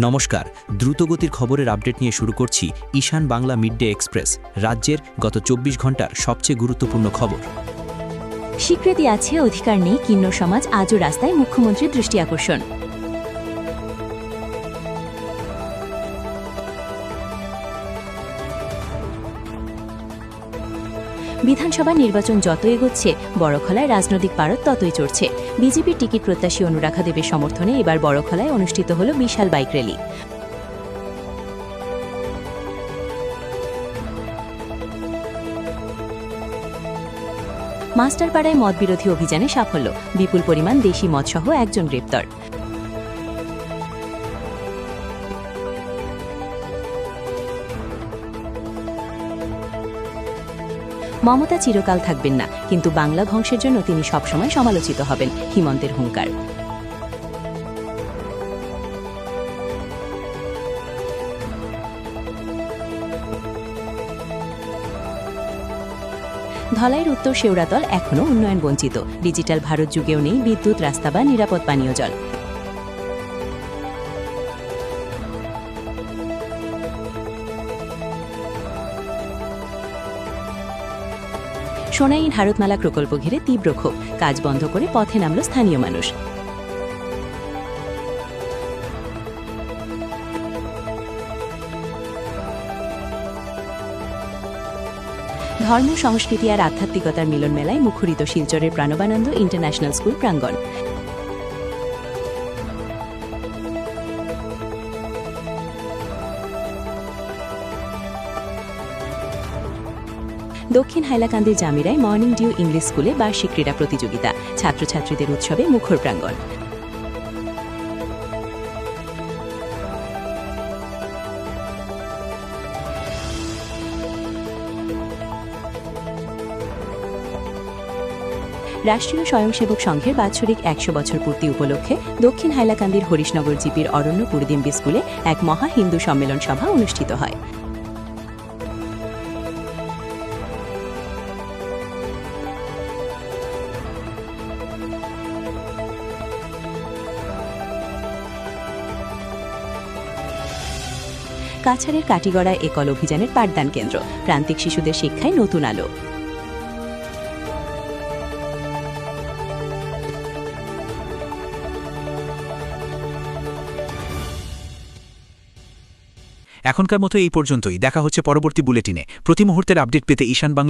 নমস্কার, দ্রুতগতির খবরের আপডেট নিয়ে শুরু করছি ঈশান বাংলা মিডডে এক্সপ্রেস, রাজ্যের গত ২৪ ঘন্টার সবচেয়ে গুরুত্বপূর্ণ খবর। স্বীকৃতি আছে, অধিকার নেই, কিন্নর সমাজ আজও রাস্তায়, মুখ্যমন্ত্রীর দৃষ্টি আকর্ষণ। বিধানসভা নির্বাচন যত এগোচ্ছে বড়খলায় রাজনৈতিক পারদ ততই চড়ছে। বিজেপির টিকিট প্রত্যাশী অনুরাধা দেবের সমর্থনে এবার বড়খলায় অনুষ্ঠিত হল বিশাল বাইক র্যালি। মাস্টারপাড়ায় মদবিরোধী অভিযানে সাফল্য, বিপুল পরিমাণ দেশি মদসহ একজন গ্রেপ্তার। মমতা চিরকাল থাকবেন না, কিন্তু বাংলা ধ্বংসের জন্য তিনি সবসময় সমালোচিত হবেন, হিমন্তের হুঙ্কার। ধলাইয়ের উত্তর শেওড়াতল এখনও উন্নয়ন বঞ্চিত, ডিজিটাল ভারত যুগেও নেই বিদ্যুৎ, রাস্তা বা নিরাপদ পানীয় জল। সোনাই ভারতমালা প্রকল্প ঘিরে তীব্র ক্ষোভ, কাজ বন্ধ করে পথে নামল স্থানীয় মানুষ। ধর্ম, সংস্কৃতি আর আধ্যাত্মিকতার মিলন মেলায় মুখরিত শিলচরের প্রাণবানন্দ ইন্টারন্যাশনাল স্কুল প্রাঙ্গণ। দক্ষিণ হাইলাকান্দির জামিরায় মর্নিং ডিউ ইংলিশ স্কুলে বার্ষিক ক্রীড়া প্রতিযোগিতা, ছাত্রছাত্রীদের উৎসবে মুখর প্রাঙ্গণ। রাষ্ট্রীয় স্বয়ংসেবক সংঘের বাৎসরিক ১০০ বছর পূর্তি উপলক্ষে দক্ষিণ হাইলাকান্দির হরিশনগর জিপির অরণ্য পুরদিম্বি স্কুলে এক মহা হিন্দু সম্মেলন সভা অনুষ্ঠিত হয়। কাছাড়ের কাটিগড়ায় একল অভিযানের পাঠদান কেন্দ্র, প্রান্তিক শিশুদের শিক্ষায় নতুন আলো। এখনকার মতো এই পর্যন্তই, দেখা হচ্ছে পরবর্তী বুলেটিনে। প্রতি মুহূর্তের আপডেট পেতে ঈশান বাংলা